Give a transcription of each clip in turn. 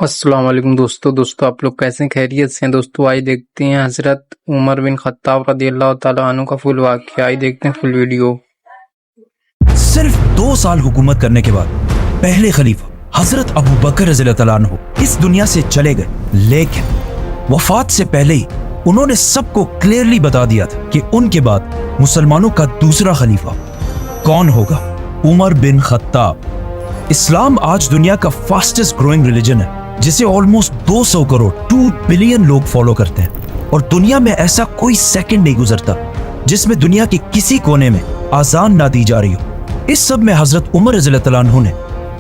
السلام علیکم دوستو آپ لوگ کیسے ہیں؟ خیریت سے ہیں دوستو؟ آئیے دیکھتے ہیں حضرت عمر بن خطاب رضی اللہ تعالیٰ عنہ کا فل واقعہ. آئیے دیکھتے ہیں فل ویڈیو. صرف 2 سال حکومت کرنے کے بعد پہلے خلیفہ حضرت ابو بکر رضی اللہ تعالیٰ عنہ اس دنیا سے چلے گئے، لیکن وفات سے پہلے ہی انہوں نے سب کو کلیئرلی بتا دیا تھا کہ ان کے بعد مسلمانوں کا دوسرا خلیفہ کون ہوگا؟ عمر بن خطاب. اسلام آج دنیا کا فاسٹسٹ گروئنگ ریلیجن ہے، جسے آلموسٹ 200 کروڑ 2 بلین لوگ فالو کرتے ہیں، اور دنیا میں ایسا کوئی سیکنڈ نہیں گزرتا جس میں دنیا کے کسی کونے میں آزان نہ دی جا رہی ہو. اس سب میں حضرت عمر رضی اللہ تعالیٰ عنہ نے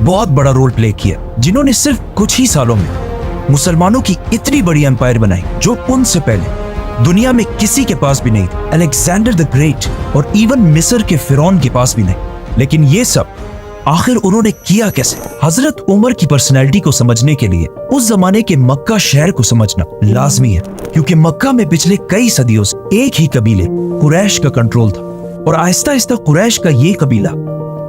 بہت بڑا رول پلے کیا، جنہوں نے صرف کچھ ہی سالوں میں مسلمانوں کی اتنی بڑی امپائر بنائی جو ان سے پہلے دنیا میں کسی کے پاس بھی نہیں تھی. الیگزینڈر دی گریٹ اور ایون مصر کے فرعون کے پاس بھی نہیں. لیکن یہ سب آخر انہوں نے کیا کیسے؟ حضرت عمر کی پرسنالٹی کو سمجھنے کے لیے اس زمانے کے مکہ شہر کو سمجھنا لازمی ہے، کیونکہ مکہ میں پچھلے کئی صدیوں سے ایک ہی قبیلے قریش کا کنٹرول تھا، اور آہستہ آہستہ قریش کا یہ قبیلہ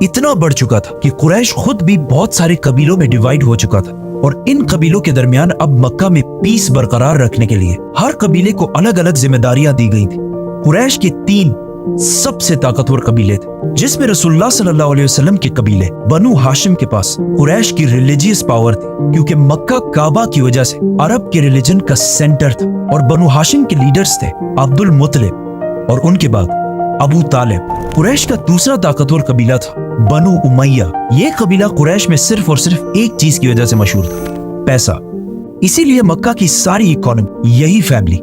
اتنا بڑھ چکا تھا کہ قریش خود بھی بہت سارے قبیلوں میں ڈیوائیڈ ہو چکا تھا. اور ان قبیلوں کے درمیان اب مکہ میں پیس برقرار رکھنے کے لیے ہر قبیلے کو الگ الگ ذمہ داریاں دی گئی تھی. قریش کے 3 سب سے طاقتور قبیلے تھے، جس میں رسول اللہ صلی اللہ علیہ وسلم کے قبیلے بنو ہاشم کے پاس قریش کی ریلیجیس پاور تھی، کیونکہ مکہ کعبہ کی وجہ سے عرب کے ریلیجن کا سینٹر تھا، اور بنو ہاشم کے لیڈرز تھے عبد المطلب اور ان کے بعد ابو طالب. قریش کا دوسرا طاقتور قبیلہ تھا بنو امیہ. یہ قبیلہ قریش میں صرف اور صرف ایک چیز کی وجہ سے مشہور تھا، پیسہ. اسی لیے مکہ کی ساری اکانومی یہی فیملی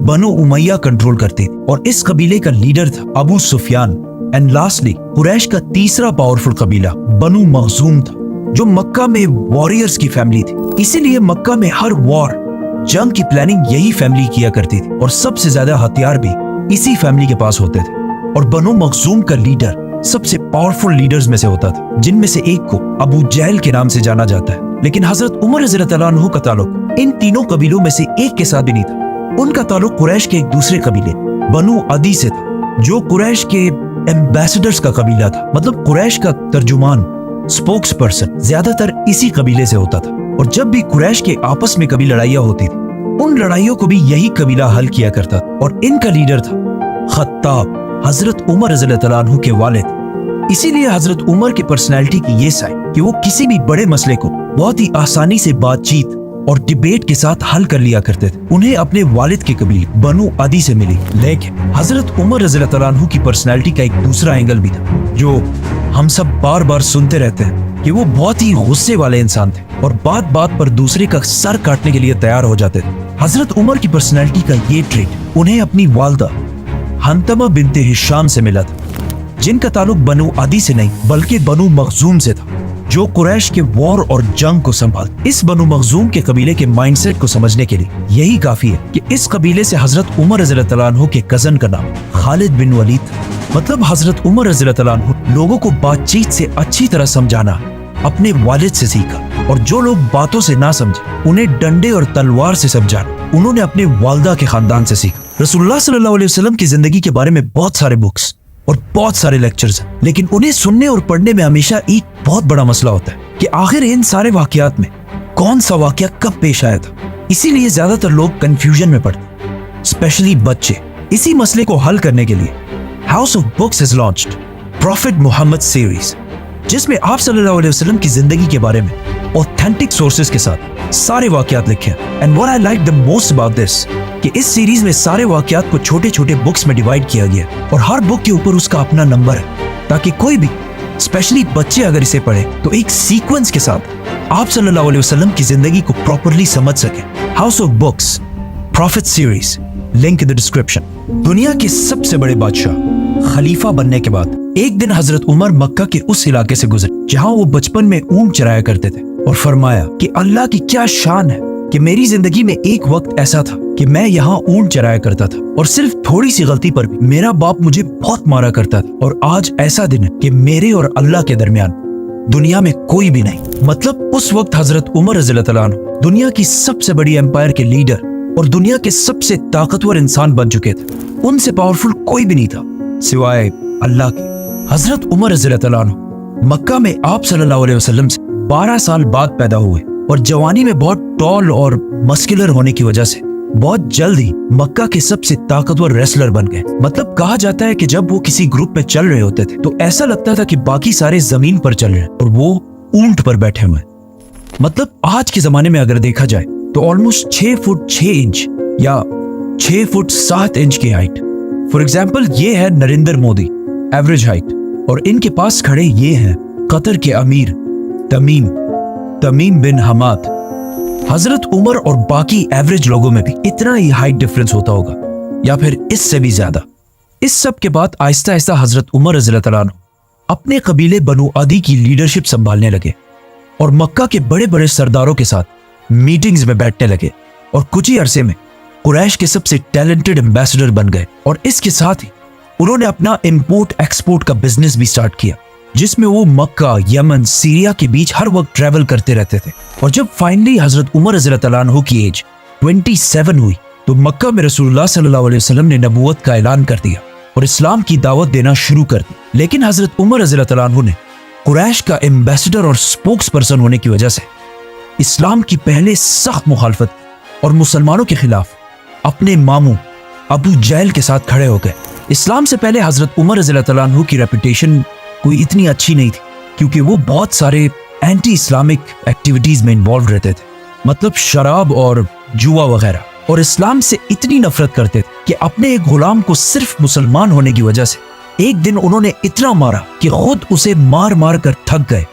بنو امیہ کنٹرول کرتی تھی، اور اس قبیلے کا لیڈر تھا ابو سفیان. اینڈ لاسٹلی قریش کا تیسرا پاورفل قبیلہ بنو مخزوم تھا، جو مکہ میں واریئرز کی فیملی تھی. اسی لیے مکہ میں ہر وار جنگ کی پلاننگ یہی فیملی کیا کرتی تھی، اور سب سے زیادہ ہتھیار بھی اسی فیملی کے پاس ہوتے تھے. اور بنو مخزوم کا لیڈر سب سے پاورفل لیڈرز میں سے ہوتا تھا، جن میں سے ایک کو ابو جہل کے نام سے جانا جاتا ہے. لیکن حضرت عمر رضی اللہ تعالیٰ عنہ کا تعلق ان تینوں قبیلوں میں سے ایک کے ساتھ بھی نہیں تھا. ان کا تعلق قریش کے ایک دوسرے قبیلے بنو عدی سے تھا، جو قریش کے ایمبیسڈرز کا قبیلہ تھا. مطلب قریش کا ترجمان، سپوکس پرسن زیادہ تر اسی قبیلے سے ہوتا تھا. اور جب بھی قریش کے آپس میں کبھی لڑائیاں ہوتی تھی، ان لڑائیوں کو بھی یہی قبیلہ حل کیا کرتا تھا، اور ان کا لیڈر تھا خطاب، حضرت عمر رضی اللہ تعالیٰ عنہ کے والد. اسی لیے حضرت عمر کی پرسنالٹی کی یہ سائن کہ وہ کسی بھی بڑے مسئلے کو بہت ہی آسانی سے بات چیت اور ڈیبیٹ کے ساتھ حل کر لیا کرتے تھے. انہیں اپنے والد کے قبیلے بنو عدی سے ملی. لیکن حضرت عمر رضی اللہ تعالیٰ عنہ کی پرسنالٹی کا ایک دوسرا اینگل بھی تھا، جو ہم سب بار بار سنتے رہتے ہیں، کہ وہ بہت ہی غصے والے انسان تھے، اور بات بات پر دوسرے کا سر کاٹنے کے لیے تیار ہو جاتے تھے. حضرت عمر کی پرسنالٹی کا یہ ٹریٹ انہیں اپنی والدہ حنتمہ بنت ہشام سے ملا تھا، جن کا تعلق بنو عدی سے نہیں بلکہ بنو مخزوم سے تھا، جو قریش کے وار اور جنگ کو سنبھال. اس بنو مخزوم کے قبیلے کے مائنڈ سیٹ کو سمجھنے کے لیے یہی کافی ہے کہ اس قبیلے سے حضرت عمر رضی اللہ تعالیٰ عنہ کے کزن کا نام خالد بن ولید تھا. مطلب حضرت عمر رضی اللہ تعالیٰ عنہ لوگوں کو بات چیت سے اچھی طرح سمجھانا اپنے والد سے سیکھا، اور جو لوگ باتوں سے نہ سمجھے انہیں ڈنڈے اور تلوار سے سمجھانا انہوں نے اپنے والدہ کے خاندان سے سیکھا. رسول اللہ صلی اللہ علیہ وسلم کی زندگی کے بارے میں بہت سارے بکس اور بہت سارے لیکچرز ہیں، لیکن انہیں سننے اور پڑھنے میں ہمیشہ ایک بہت بڑا مسئلہ ہوتا ہے کہ آخر ان سارے واقعات میں کون سا واقعہ کب پیش آیا تھا. اسی لیے زیادہ تر لوگ کنفیوژن میں پڑتے ہیں، اسپیشلی بچے. اسی مسئلے کو حل کرنے کے لیے house of books has launched prophet Muhammad series, جس میں آپ صلی اللہ علیہ وسلم کی زندگی کے بارے میں اوتھینٹک سورسز کے ساتھ سارے واقعات لکھے ہیں. And what I like the most about this کہ اس سیریز میں سارے واقعات کو چھوٹے چھوٹے بکس میں ڈیوائیڈ کیا گیا، اور ہر بک کے اوپر اس کا اپنا نمبر ہے، تاکہ کوئی بھی اسپیشلی بچے اگر اسے پڑھے تو ایک سیکوینس کے ساتھ آپ صلی اللہ علیہ وسلم کی زندگی کو پراپرلی سمجھ سکے. House of books prophet series, link in the description. دنیا کے سب سے بڑے بادشاہ خلیفہ بننے کے بعد ایک دن حضرت عمر مکہ کے اس علاقے سے گزرے جہاں وہ بچپن میں اونٹ چرایا کرتے تھے، اور فرمایا کہ اللہ کی کیا شان ہے کہ میری زندگی میں ایک وقت ایسا تھا کہ میں یہاں اونٹ چرایا کرتا تھا، اور صرف تھوڑی سی غلطی پر بھی میرا باپ مجھے بہت مارا کرتا تھا، اور آج ایسا دن ہے کہ میرے اور اللہ کے درمیان دنیا میں کوئی بھی نہیں. مطلب اس وقت حضرت عمر رضی اللہ تعالیٰ عنہ دنیا کی سب سے بڑی امپائر کے لیڈر اور دنیا کے سب سے طاقتور انسان بن چکے تھے. ان سے پاورفل کوئی بھی نہیں تھا سوائے اللہ کے. حضرت عمر رضی اللہ تعالیٰ عنہ مکہ میں آپ صلی اللہ علیہ وسلم سے 12 سال بعد پیدا ہوئے، और जवानी में बहुत टॉल और मस्कुलर होने की वजह से बहुत जल्द ही मक्का के सबसे ताकतवर रेसलर बन गए। मतलब कहा जाता है कि जब वो किसी ग्रुप में चल रहे होते थे तो ऐसा लगता था कि बाकी सारे जमीन पर चल रहे हैं और वो ऊंट पर बैठे हुए। मतलब आज के जमाने में अगर देखा जाए तो ऑलमोस्ट 6 फुट 6 इंच या 6 फुट 7 इंच की हाइट। फॉर एग्जाम्पल ये है नरेंद्र मोदी, एवरेज हाइट, और इनके पास खड़े ये हैं कतर के अमीर तमीम बिन हमाद। हजरत उमर और बाकी एवरेज लोगों में भी इतना ही हाइट डिफरेंस होता होगा या फिर इससे भी ज्यादा। इस सब के बाद आहिस्ता आहिस्ता हजरत उमर रज़ी अल्लाह तआला अन्हु अपने कबीले बनु अदी की लीडरशिप संभालने लगे और मक्का के बड़े बड़े सरदारों के साथ मीटिंग्स में बैठने लगे और कुछ ही अरसे में कुरैश के सबसे टैलेंटेड एम्बेसडर बन गए। और इसके साथ ही उन्होंने अपना इंपोर्ट एक्सपोर्ट का बिजनेस भी स्टार्ट किया, जिसमें वो मक्का, यमन, सीरिया के बीच हर वक्त ट्रैवल करते रहते थे। और जब फाइनली हजरत उमर रज़ी अल्लाह तआला अन्हु की एज 27 हुई तो मक्का में रसूलुल्लाह सल्लल्लाहु अलैहि वसल्लम ने नबूवत का ऐलान कर दिया और इस्लाम की दावत देना शुरू कर दी। लेकिन हजरत उमर रज़ी अल्लाह तआला अन्हु ने कुरैश का एम्बेसडर और स्पोक्स पर्सन होने की वजह से इस्लाम की पहले सख्त मुखालफत और मुसलमानों के खिलाफ अपने मामू अबू जहल के साथ खड़े हो गए। इस्लाम से पहले हजरत उमर रज़ी अल्लाह तआला अन्हु की रेपुटेशन कोई इतनी अच्छी नहीं थी क्योंकि वो बहुत सारे एंटी इस्लामिक एक्टिविटीज में इन्वॉल्व रहते थे, मतलब शराब और जुआ वगैरह, और इस्लाम से इतनी नफरत करते थे कि अपने एक गुलाम को सिर्फ मुसलमान होने की वजह से एक दिन उन्होंने इतना मारा कि खुद उसे मार मार कर थक गए।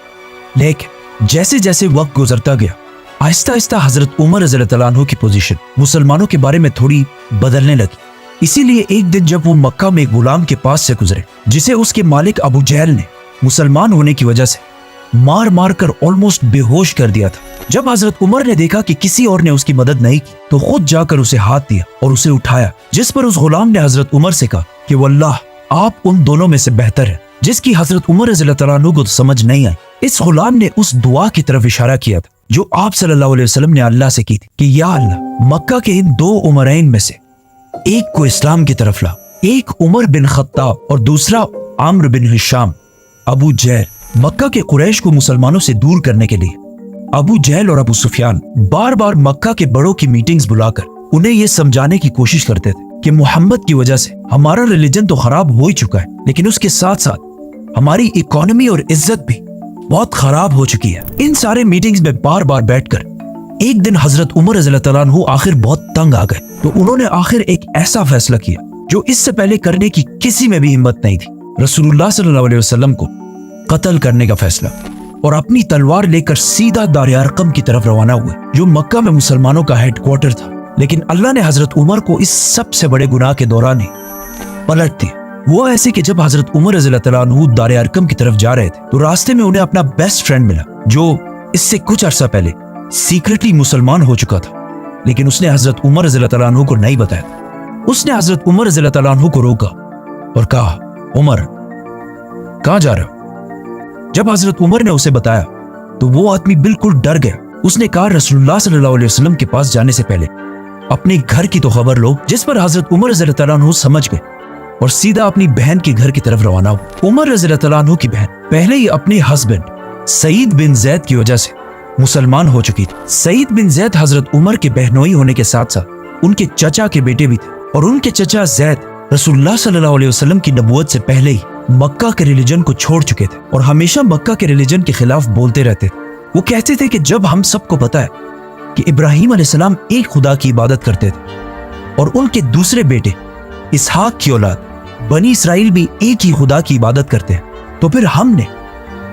लेकिन जैसे जैसे वक्त गुजरता गया आहिस्ता आहिस्ता हजरत उमर रज़ी अल्लाह तआला अन्हु की पोजीशन मुसलमानों के बारे में थोड़ी बदलने लगी। इसीलिए एक दिन जब वो मक्का में एक गुलाम के पास से गुजरे जिसे उसके मालिक अबू जहल ने मुसलमान होने की वजह से मार मार कर ऑलमोस्ट बेहोश कर दिया था, जब हजरत उमर ने देखा कि किसी और ने उसकी मदद नहीं की तो खुद जाकर उसे हाथ दिया और उसे उठाया, जिस पर उस गुलाम ने हजरत उमर से कहा कि वल्लाह आप उन दोनों में से बेहतर है, जिसकी हजरत उमर रज़ी अल्लाह तआला अन्हु को समझ नहीं आई। इस गुलाम ने उस दुआ की तरफ इशारा किया था जो आप सल्लल्लाहु अलैहि वसल्लम ने अल्लाह से की थी कि या अल्लाह मक्का के इन 2 उमरैन में से एक को इस्लाम की तरफ ला। एक उमर बिन खत्ताब और दूसरा आम्र बिन हिशाम। अबू जहल मक्का के कुरैश को मुसलमानों से दूर करने के लिए अबू जहल और अबू सुफियान बार बार मक्का के बड़ों की मीटिंग्स बुलाकर उन्हें यह समझाने की कोशिश करते थे कि मोहम्मद की वजह से हमारा रिलीजन तो खराब हो ही चुका है, लेकिन उसके साथ साथ हमारी इकोनॉमी और इज्जत भी बहुत खराब हो चुकी है। इन सारे मीटिंग्स में बार बार बैठकर एक दिन हजरत उमर रज़ी अल्लाह तआला अन्हु आखिर बहुत तंग आ गए, तो उन्होंने आखिर एक ऐसा फैसला किया जो इससे पहले करने की किसी में भी हिम्मत नहीं थी। रसूलुल्लाह सल्लल्लाहु अलैहि वसल्लम को कत्ल करने का फैसला, और अपनी तलवार लेकर सीधा दार अरकम की तरफ रवाना हुए जो मक्का में मुसलमानों का हेडक्वार्टर था। लेकिन अल्लाह ने हजरत उमर को इस सबसे बड़े गुनाह के दौरान ही पलट दिया। वो ऐसे कि जब हजरत उमर रज़ी अल्लाह तआला अन्हु दार अरकम की तरफ जा रहे थे तो रास्ते में उन्हें अपना बेस्ट फ्रेंड मिला जो इससे कुछ अरसा पहले सीक्रेटली मुसलमान हो चुका था, लेकिन उसने हजरत उमर रज़ी अल्लाह तआला अन्हु को नहीं बताया। उसने हजरत उमर रज़ी अल्लाह तआला अन्हु को रोका और कहा, उमर कहाँ जा रहे हो? जब हजरत उमर ने उसे बताया तो वो आदमी बिल्कुल डर गया। उसने कहा, रसूलुल्लाह सल्लल्लाहु अलैहि वसल्लम के पास जाने से पहले अपने घर की तो खबर लो। जिस पर हजरत उमर रज़ी अल्लाह तआला अन्हु समझ गए और सीधा अपनी बहन के घर की तरफ रवाना हुए। उमर रज़ी अल्लाह तआला अन्हु की बहन पहले ही अपने हस्बैंड सईद बिन जैद की वजह से मुसलमान हो चुकी थी। सईद बिन जैद हजरत उमर के बहनोई होने के साथ साथ उनके चचा के बेटे भी थे, और उनके चचा जैद रसूलुल्लाह सल्लल्लाहु अलैहि वसल्लम की नबूवत से पहले ही मक्का के रिलीजन को छोड़ चुके थे और हमेशा मक्का के रिलीजन के खिलाफ बोलते रहते थे। वो कहते थे कि जब हम सबको पता है कि इब्राहिम अलैहिस्सलाम एक खुदा की इबादत करते थे और उनके दूसरे बेटे इसहाक की औलाद बनी इसराइल भी एक ही खुदा की इबादत करते हैं, तो फिर हमने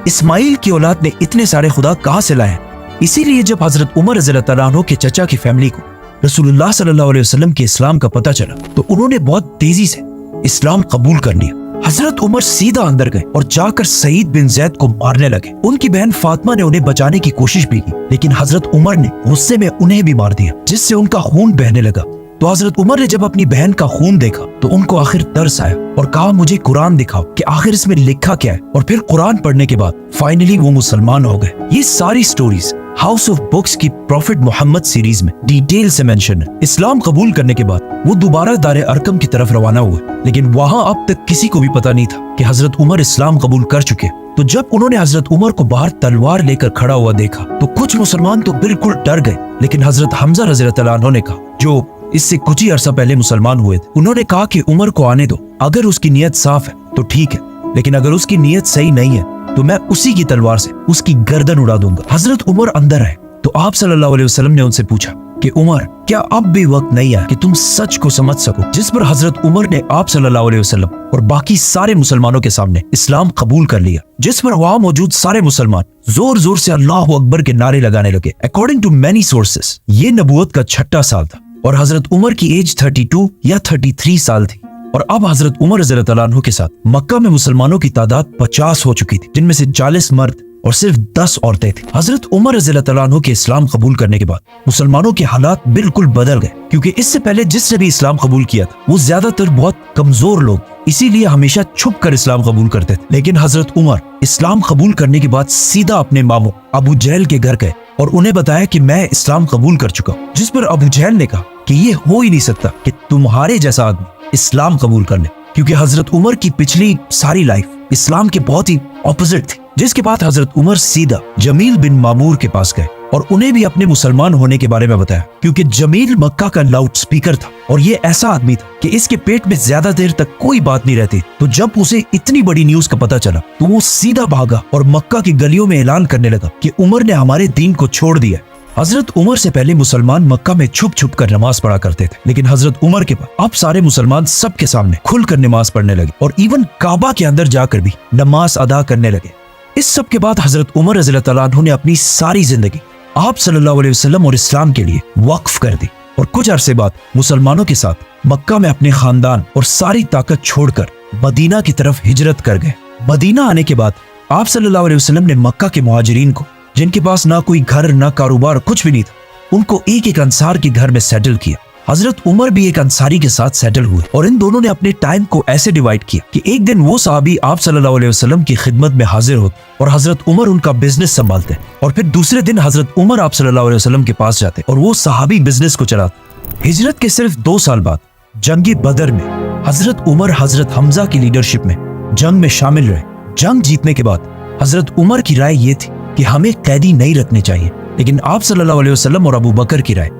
इस्माइल की औलाद ने इतने सारे खुदा कहाँ से लाए? इसीलिए जब हजरत उमर रज़ी अल्लाह तआला अन्हु के चचा की फैमिली को रसूलुल्लाह सल्लल्लाहु अलैहि वसल्लम के इस्लाम का पता चला तो उन्होंने बहुत तेजी से इस्लाम कबूल कर लिया। हजरत उमर सीधा अंदर गए और जाकर सईद बिन जैद को मारने लगे। उनकी बहन फातिमा ने उन्हें बचाने की कोशिश भी की, लेकिन हजरत उमर ने गुस्से में उन्हें भी मार दिया, जिससे उनका खून बहने लगा। तो हजरत उमर ने जब अपनी बहन का खून देखा तो उनको आखिर तरस आया और कहा, मुझे कुरान दिखाओ कि आखिर इसमें लिखा क्या है। और फिर कुरान पढ़ने के बाद फाइनली वो मुसलमान हो गए। ये सारी स्टोरीज हाउस ऑफ बुक्स की प्रॉफिट मोहम्मद सीरीज में डिटेल से मेंशन है। इस्लाम कबूल करने के बाद वो दोबारा दार अरकम की तरफ रवाना हुए, लेकिन वहां अब तक किसी को भी पता नहीं था कि हजरत उमर इस्लाम कबूल कर चुके। तो जब उन्होंने हजरत उमर को बाहर तलवार लेकर खड़ा हुआ देखा तो कुछ मुसलमान तो बिल्कुल डर गए, लेकिन हजरत हमजा रज़ियल्लाहु अन्हु ने कहा, जो इससे कुछ ही अरसा पहले मुसलमान हुए थे, उन्होंने कहा कि उमर को आने दो, अगर उसकी नीयत साफ है तो ठीक है, लेकिन अगर उसकी नीयत सही नहीं है तो मैं उसी की तलवार से उसकी गर्दन उड़ा दूंगा। हजरत उमर अंदर आए तो आप सल्लल्लाहु अलैहि वसल्लम ने उनसे पूछा कि उमर, क्या अब भी वक्त नहीं है कि तुम सच को समझ सको? जिस पर हजरत उमर ने आप सल्लल्लाहु अलैहि वसल्लम और बाकी सारे मुसलमानों के सामने इस्लाम कबूल कर लिया, जिस पर वहां मौजूद सारे मुसलमान जोर जोर से अल्लाह अकबर के नारे लगाने लगे। अकॉर्डिंग टू मैनी सोर्सेस ये नबूवत का 6वां साल था और हजरत उमर की एज 32 या 33 साल थी। और अब हजरत उमर रज़ियल्लाहु अन्हु के साथ मक्का में मुसलमानों की तादाद 50 हो चुकी थी, जिनमें से 40 मर्द और सिर्फ 10 औरतें थी। हजरत उमर रज़ियल्लाहु अन्हु के इस्लाम कबूल करने के बाद मुसलमानों के हालात बिल्कुल बदल गए, क्योंकि इससे पहले जिसने भी इस्लाम कबूल किया था वो ज्यादातर बहुत कमजोर लोग, इसीलिए हमेशा छुप कर इस्लाम कबूल करते थे। लेकिन हजरत उमर इस्लाम कबूल करने के बाद सीधा अपने मामू अबू जहल के घर गए और उन्हें बताया कि मैं इस्लाम कबूल कर चुका हूँ, जिस पर अबू जहल ने कहा कि ये हो ही नहीं सकता कि तुम्हारे जैसा आदमी इस्लाम कबूल कर ले, क्योंकि हजरत उमर की पिछली सारी लाइफ इस्लाम के बहुत ही ऑपोजिट थी। जिसके बाद हजरत उमर सीधा जमील बिन मामूर के पास गए और उन्हें भी अपने मुसलमान होने के बारे में बताया, क्योंकि जमील मक्का का लाउड स्पीकर था और ये ऐसा आदमी था कि इसके पेट में ज्यादा देर तक कोई बात नहीं रहती। तो जब उसे इतनी बड़ी न्यूज का पता चला तो वो सीधा भागा और मक्का की गलियों में ऐलान करने लगा कि उमर ने हमारे दीन को छोड़ दिया। हजरत उमर से पहले मुसलमान मक्का में छुप छुप कर नमाज पढ़ा करते थे, लेकिन हजरत उमर के बाद अब सारे मुसलमान सबके सामने खुलकर नमाज पढ़ने लगे और इवन काबा के अंदर जाकर भी नमाज अदा करने लगे। इस सब के बाद हजरत उमर रज़ियल्लाहु अन्हु ने अपनी सारी जिंदगी आप सल्लल्लाहु अलैहि वसल्लम और इस्लाम के लिए वक्फ कर दी और कुछ अरसे बाद मुसलमानों के साथ मक्का में अपने खानदान और सारी ताकत छोड़कर मदीना की तरफ हिजरत कर गए। मदीना आने के बाद आप सल्लल्लाहु अलैहि वसल्लम ने मक्का के मुहाजिरीन को, जिनके पास ना कोई घर ना कारोबार कुछ भी नहीं था, उनको एक एक अंसार के घर में सेटल किया। हजरत उमर भी एक अंसारी के साथ सेटल हुए और इन दोनों ने अपने टाइम को ऐसे डिवाइड किया कि एक दिन वो सहाबी आप सल्लल्लाहु अलैहि वसल्लम की खिदमत में हाजिर होते और हजरत उमर उनका बिजनेस संभालते, और फिर दूसरे दिन हजरत उमर आप सल्लल्लाहु अलैहि वसल्लम के पास जाते और वो सहाबी बिजनेस को चलाते। हिजरत के सिर्फ 2 साल बाद जंग बदर में हजरत उमर हजरत हमजा की लीडरशिप में जंग में शामिल रहे। जंग जीतने के बाद हजरत उमर की राय ये थी कि हमें कैदी नहीं रखने चाहिए, लेकिन आप सल्लल्लाहु अलैहि वसल्लम और अबू बकर की राय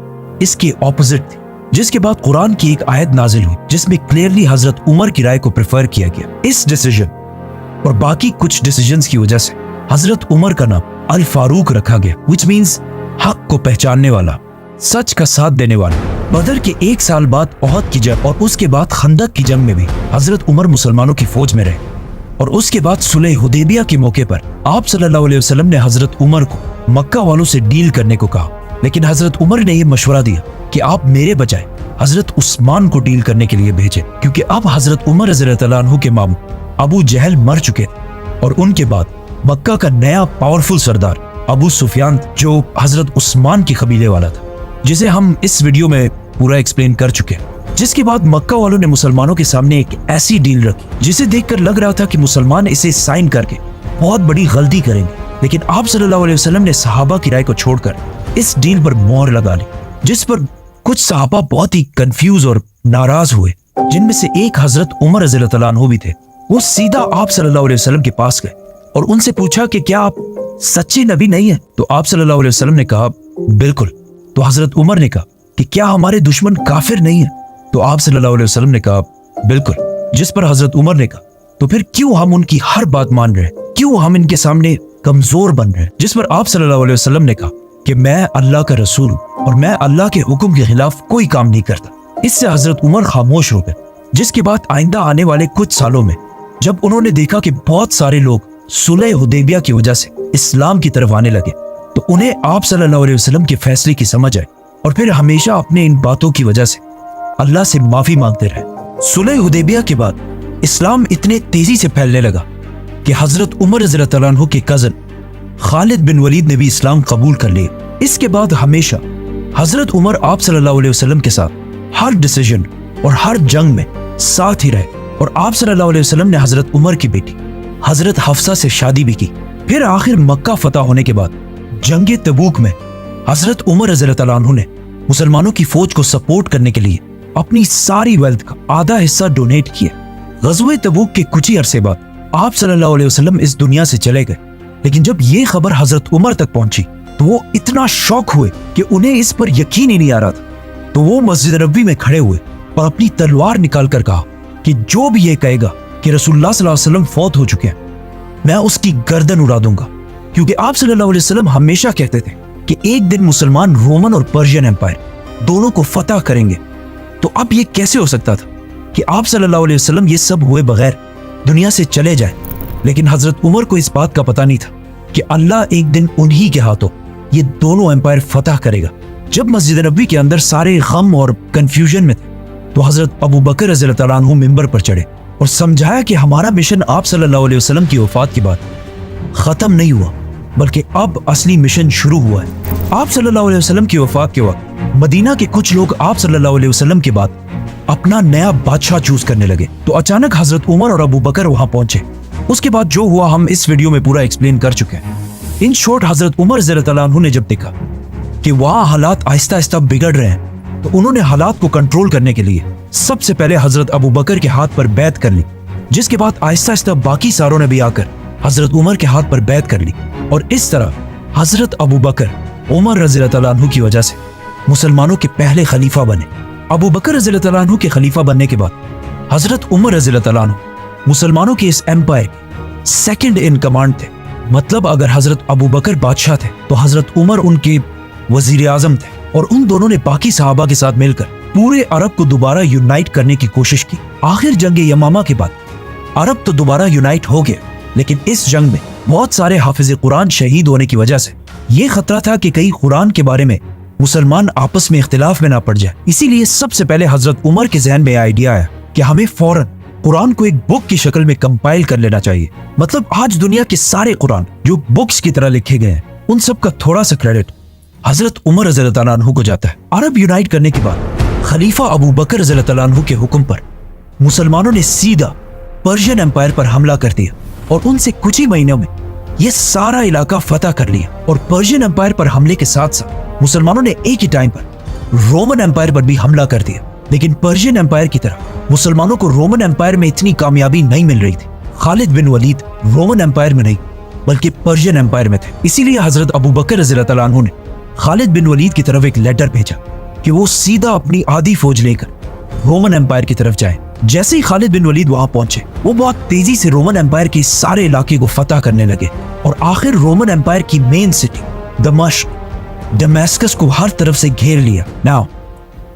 इसके ऑपोजिट थी, जिसके बाद कुरान की एक आयत नाजिल हुई जिसमें क्लियरली हजरत उमर की राय को प्रेफर किया गया। इस डिसीजन और बाकी कुछ डिसीजंस की वजह से हजरत उमर का नाम अल फारूक रखा गया, व्हिच मींस हक को पहचानने वाला, सच का साथ देने वाला। बदर के 1 साल बाद ओहद की जंग और उसके बाद खंदक की जंग में भी हजरत उमर मुसलमानों की फौज में रहे और उसके बाद सुलह हुदैबिया के मौके पर आप सल्लल्लाहु अलैहि वसल्लम ने हजरत उमर को मक्का वालों से डील करने को कहा, लेकिन हजरत उमर ने यह मशवरा दिया कि आप मेरे बजाय हजरत उस्मान को डील करने के लिए भेजें, क्योंकि अब हजरत उमर रज़ियल्लाहु अन्हु के मामू अबू जहल मर चुके थे और उनके बाद मक्का का नया पावरफुल सरदार अबू सुफियान जो हजरत उस्मान की कबीले वाला था, जिसे हम इस वीडियो में पूरा एक्सप्लेन कर चुके हैं। जिसके बाद मक्का वालों ने मुसलमानों के सामने एक ऐसी डील रखी जिसे देखकर लग रहा था कि मुसलमान इसे साइन करके बहुत बड़ी गलती करेंगे, लेकिन आप सल्लल्लाहु अलैहि वसल्लम ने सहाबा की राय को छोड़कर इस डील पर मोहर लगा ली, जिस पर कुछ सहाबा बहुत ही कंफ्यूज और नाराज हुए, जिनमें से एक हजरत उमर रज़ियल्लाहु अन्हु भी थे। वो सीधा आप सल्लल्लाहु अलैहि वसल्लम के पास गए और उनसे पूछा कि क्या आप सच्चे नबी नहीं है? तो आप सल्लल्लाहु अलैहि वसल्लम ने कहा बिल्कुल। तो हजरत उमर ने कहा कि क्या हमारे दुश्मन काफिर नहीं है? तो आप सल्लल्लाहु अलैहि वसल्लम ने कहा बिल्कुल। जिस पर हजरत उमर ने कहा तो फिर क्यों हम उनकी हर बात मान रहे हैं, क्यों हम इनके सामने कमजोर बन रहे हैं? जिस पर आप सल्लल्लाहु अलैहि वसल्लम ने कहा कि मैं अल्लाह का रसूल हूं और मैं अल्लाह के हुक्म के खिलाफ कोई काम नहीं करता। इससे हजरत उमर खामोश हो गए, जिसके बाद आइंदा आने वाले कुछ सालों में जब उन्होंने देखा कि बहुत सारे लोग सुलह हुदैबिया की वजह से इस्लाम की तरफ आने लगे, तो उन्हें आप सल्लल्लाहु अलैहि वसल्लम के फैसले की समझ आई और फिर हमेशा अपने इन बातों की वजह से अल्लाह से माफी मांगते रहे। सुलह हुदैबिया के बाद इस्लाम इतने तेजी से फैलने लगा कि हजरत उमर रज़ियल्लाहु अन्हु के कजन खालिद बिन वलीद ने भी इस्लाम कबूल कर लिया। इसके बाद हमेशा हजरत उमर आप सल्लल्लाहु अलैहि वसल्लम के साथ हर डिसीजन और हर जंग में साथ ही रहे और आप सल्लल्लाहु अलैहि वसल्लम ने हजरत उमर की बेटी हजरत हफ्सा से शादी भी की। फिर आखिर मक्का फतह होने के बाद जंग तबूक में हजरत उमर रज़ियल्लाहु अन्हु ने मुसलमानों की फौज को सपोर्ट करने के लिए अपनी सारी वेल्थ का आधा हिस्सा डोनेट किया। गज़वे तबूक के कुछ ही अरसे बाद آپ صلی اللہ علیہ وسلم اس دنیا سے چلے گئے، لیکن جب یہ خبر حضرت عمر تک پہنچی تو وہ اتنا شوق ہوئے کہ انہیں اس پر یقین ہی نہیں آ رہا تھا۔ تو وہ مسجد نبوی میں کھڑے ہوئے اور اپنی تلوار نکال کر کہا کہ جو بھی یہ کہے گا کہ رسول اللہ صلی اللہ علیہ وسلم فوت ہو چکے ہیں، میں اس کی گردن اڑا دوں گا۔ کیونکہ آپ صلی اللہ علیہ وسلم ہمیشہ کہتے تھے کہ ایک دن مسلمان رومن اور پرشین امپائر دونوں کو فتح کریں گے۔ تو اب یہ کیسے ہو سکتا تھا کہ آپ صلی اللہ علیہ وسلم یہ سب ہوئے بغیر دنیا سے چلے جائیں؟ لیکن حضرت عمر کو اس بات کا پتہ نہیں تھا کہ اللہ ایک دن انہی کے ہاتھوں یہ دونوں امپائر فتح کرے گا۔ جب مسجد نبوی کے اندر سارے غم اور کنفیوژن میں تھے تو حضرت ابو بکر رضی اللہ تعالیٰ عنہ ممبر پر چڑھے اور سمجھایا کہ ہمارا مشن آپ صلی اللہ علیہ وسلم کی وفات کے بعد ختم نہیں ہوا، بلکہ اب اصلی مشن شروع ہوا ہے۔ آپ صلی اللہ علیہ وسلم کی وفات کے وقت مدینہ کے کچھ لوگ آپ صلی اللہ علیہ وسلم کے بعد اپنا نیا بادشاہ چوز کرنے لگے، تو اچانک حضرت عمر اور ابو بکر وہاں پہنچے۔ اس کے بعد جو ہوا ہم اس ویڈیو میں پورا ایکسپلین کر چکے ہیں۔ ان شارٹ حضرت عمر رضی اللہ عنہ نے جب دیکھا کہ وہاں حالات آہستہ آہستہ بگڑ رہے ہیں تو انہوں نے حالات کو کنٹرول کرنے کے لیے سب سے پہلے حضرت ابو بکر کے ہاتھ پر بیعت کر لی، جس کے بعد آہستہ آہستہ باقی ساروں نے بھی آ کر حضرت عمر کے ہاتھ پر بیعت کر لی، اور اس طرح حضرت ابو بکر عمر رضی اللہ عنہ کی وجہ سے مسلمانوں کے پہلے خلیفہ بنے۔ ابو بکر رضی اللہ عنہ کے خلیفہ بننے کے بعد حضرت عمر رضی اللہ عنہ مسلمانوں کے اس ایمپائر کے سیکنڈ ان کمانڈ تھے۔ مطلب اگر حضرت ابو بکر بادشاہ تھے تو حضرت عمر ان کے وزیر اعظم تھے، اور ان دونوں نے باقی صحابہ کے ساتھ مل کر پورے عرب کو دوبارہ یونائٹ کرنے کی کوشش کی۔ آخر جنگ یمامہ کے بعد عرب تو دوبارہ یونائٹ ہو گیا، لیکن اس جنگ میں بہت سارے حافظ قرآن شہید ہونے کی وجہ سے یہ خطرہ تھا کہ کئی قرآن کے بارے میں مسلمان آپس میں اختلاف میں نہ پڑ جائے۔ اسی لیے سب سے پہلے حضرت عمر کے ذہن میں آئیڈیا آیا کہ ہمیں فوراً قرآن کو ایک بک کی شکل میں کمپائل کر لینا چاہیے۔ مطلب آج دنیا کے سارے قرآن جو بکس کی طرح لکھے گئے ہیں ان سب کا تھوڑا سا کریڈٹ حضرت عمر رضی اللہ عنہ کو جاتا ہے۔ عرب یونائٹ کرنے کے بعد خلیفہ ابو بکر رضی اللہ عنہ کے حکم پر مسلمانوں نے سیدھا پرشین امپائر پر حملہ کر دیا، اور ان سے کچھ ہی مہینوں میں یہ سارا علاقہ فتح کر لیا۔ اور پرشین امپائر پر حملے کے ساتھ ساتھ مسلمانوں نے ایک ہی ٹائم پر رومن امپائر پر بھی حملہ کر دیا۔ لیکن پرشین امپائر کی طرح مسلمانوں کو رومن امپائر میں اتنی کامیابی نہیں مل رہی تھی۔ خالد بن ولید رومن امپائر میں نہیں بلکہ پرشین امپائر میں تھے۔ اسی لیے حضرت ابو بکر رضی اللہ عنہ نے خالد بن ولید کی طرف ایک لیٹر بھیجا کہ وہ سیدھا اپنی آدھی فوج لے کر رومن امپائر کی طرف جائیں۔ جیسے ہی خالد بن ولید وہاں پہنچے وہ بہت تیزی سے رومن امپائر کے سارے علاقے کو فتح کرنے لگے، اور آخر رومن امپائر کی مین سٹی دمشق ڈمیسکس کو ہر طرف سے گھیر لیا۔ ناؤ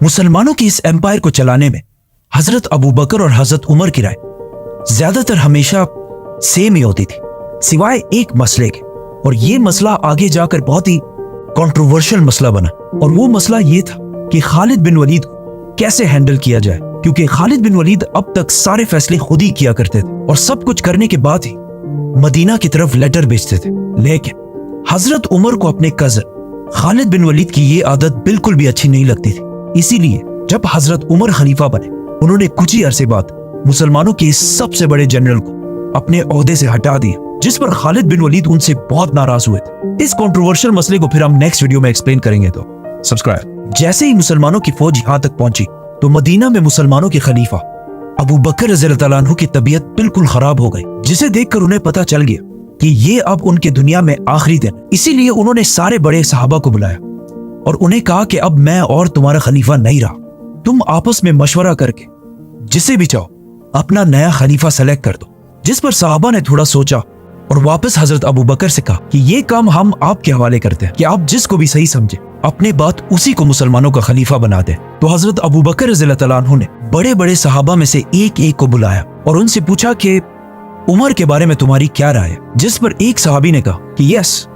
مسلمانوں کی اس امپائر کو چلانے میں حضرت ابو بکر اور حضرت عمر کی رائے زیادہ تر ہمیشہ سیم ہی ہوتی تھی، سوائے ایک مسئلے کے، اور یہ مسئلہ آگے جا کر بہت ہی کنٹروورشل مسئلہ بنا۔ اور وہ مسئلہ یہ تھا کہ خالد بن ولید کو کیسے ہینڈل کیا جائے، کیونکہ خالد بن ولید اب تک سارے فیصلے خود ہی کیا کرتے تھے اور سب کچھ کرنے کے بعد ہی مدینہ کی طرف لیٹر بھیجتے تھے۔ لیکن حضرت عمر کو اپنے کزن خالد بن ولید کی یہ عادت بالکل بھی اچھی نہیں لگتی تھی۔ اسی لیے جب حضرت عمر خلیفہ بنے انہوں نے کچھ ہی عرصے بعد مسلمانوں کے سب سے بڑے جنرل کو اپنے عہدے سے ہٹا دیا، جس پر خالد بن ولید ان سے بہت ناراض ہوئے تھے۔ اس کنٹروورشل مسئلے کو پھر ہم نیکسٹ ویڈیو میں ایکسپلین کریں گے، تو سبسکرائب۔ جیسے ہی مسلمانوں کی فوج یہاں تک پہنچی تو مدینہ میں مسلمانوں کے خلیفہ ابو بکر رضی اللہ عنہ کی طبیعت بالکل خراب ہو گئی، جسے دیکھ کر انہیں پتہ چل گیا کہ یہ اب ان کے دنیا میں آخری دن۔ اسی لیے انہوں نے سارے بڑے صحابہ کو بلایا اور انہیں کہا کہ اب میں اور تمہارا خلیفہ نہیں رہا، تم آپس میں مشورہ کر کے جسے بھی چاہو اپنا نیا خلیفہ سلیکٹ کر دو۔ جس پر صحابہ نے تھوڑا سوچا اور واپس حضرت ابو بکر سے کہا کہ یہ کام ہم آپ کے حوالے کرتے ہیں کہ آپ جس کو بھی صحیح سمجھے اپنے بات اسی کو مسلمانوں کا خلیفہ بنا دیں۔ تو حضرت ابو بکر رضی اللہ عنہ نے بڑے بڑے صحابہ میں سے ایک ایک کو بلایا اور ان سے پوچھا کہ عمر کے بارے میں تمہاری کیا رائے ہے؟ جس پر ایک صحابی نے کہا کہ یس،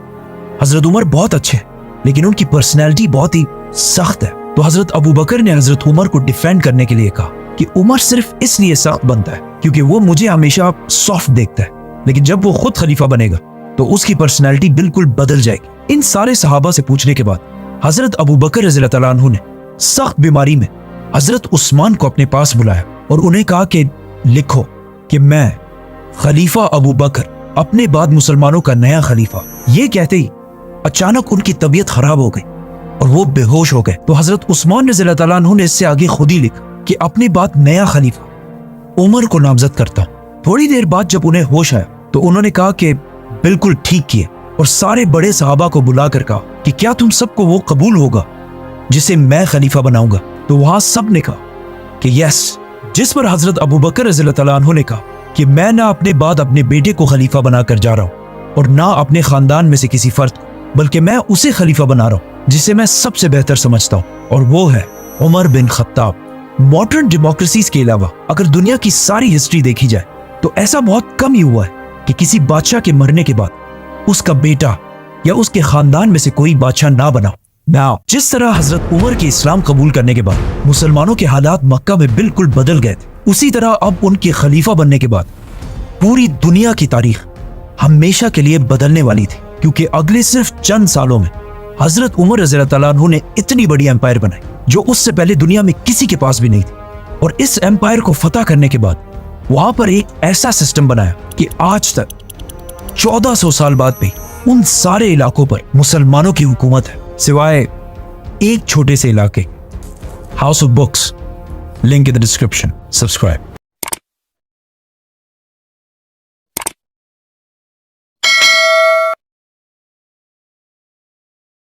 حضرت عمر بہت اچھے لیکن ان کی پرسنالٹی بہت ہی سخت ہے۔ تو حضرت ابو بکر نے حضرت عمر کو ڈیفینڈ کرنے کے لیے کہا کہ عمر صرف اس لیے سخت بنتا ہے کیونکہ وہ مجھے ہمیشہ سافٹ دیکھتا ہے، لیکن جب وہ خود خلیفہ بنے گا تو اس کی پرسنالٹی بالکل بدل جائے گی۔ ان سارے صحابہ سے پوچھنے کے بعد حضرت ابو بکر رضی اللہ عنہ نے سخت بیماری میں حضرت عثمان کو اپنے پاس بلایا اور انہیں کہا کہ لکھو کہ میں خلیفہ ابو بکر اپنے بعد مسلمانوں کا نیا خلیفہ۔ یہ کہتے ہی اچانک ان کی طبیعت خراب ہو گئی اور وہ بے ہوش ہو گئے۔ تو حضرت عثمان رضی اللہ عنہ نے اس سے آگے خود ہی لکھا کہ اپنے بعد نیا خلیفہ عمر کو نامزد کرتا ہوں۔ थोड़ी देर बाद जब उन्हें होश आया तो उन्होंने कहा कि बिल्कुल ठीक किए, और सारे बड़े सहाबा को बुलाकर कहा कि क्या तुम सबको वो कबूल होगा जिसे मैं खलीफा बनाऊंगा? तो वहां सब ने कहा कि यस। जिस पर हजरत अबू बकर रज़ी अल्लाह तआला अन्हु ने कहा कि मैं ना अपने बाद अपने बेटे को खलीफा बनाकर जा रहा हूं और ना अपने खानदान में से किसी फर्द को, बल्कि मैं उसे खलीफा बना रहा हूं जिसे मैं सबसे बेहतर समझता हूं, और वो है Umar bin Khattab. Modern democracies के अलावा अगर दुनिया की सारी हिस्ट्री देखी जाए तो ऐसा बहुत कम ही हुआ है कि किसी बादशाह के मरने के बाद उसका बेटा या उसके खानदान में से कोई बादशाह ना बना। नाउ जिस तरह हजरत उमर के इस्लाम कबूल करने के बाद मुसलमानों के हालात मक्का में बिल्कुल बदल गए थे, उसी तरह अब उनके खलीफा बनने के बाद पूरी दुनिया की तारीख हमेशा के लिए बदलने वाली थी, क्योंकि अगले सिर्फ चंद सालों में हजरत उमर रज़ी अल्लाह तआला अन्हु ने इतनी बड़ी एम्पायर बनाई जो उससे पहले दुनिया में किसी के पास भी नहीं थी। और इस एम्पायर को फतह करने के बाद वहां पर एक ऐसा सिस्टम बनाया कि आज तक 1400 साल बाद भी उन सारे इलाकों पर मुसलमानों की हुकूमत है, सिवाय एक छोटे से इलाके, house of books. Link in the description. Subscribe.